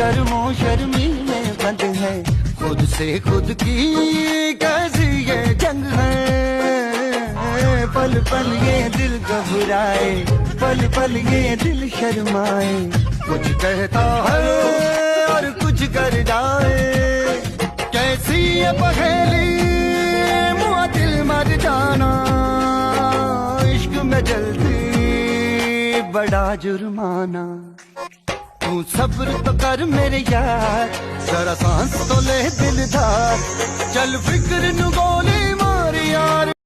शर्मो शर्मी में बंद है, खुद से खुद की कैसी ये जंग है। पल पल ये दिल घबराए, पल पल ये दिल शर्माए, कुछ कहता है और कुछ कर जाए। कैसी ये पहेली मुआ दिल मर जाना, इश्क में जल्दी बड़ा जुर्माना। तू सब्र तो कर मेरे यार, जरा सांस तो ले दिलदार, चल फिक्र नु गोली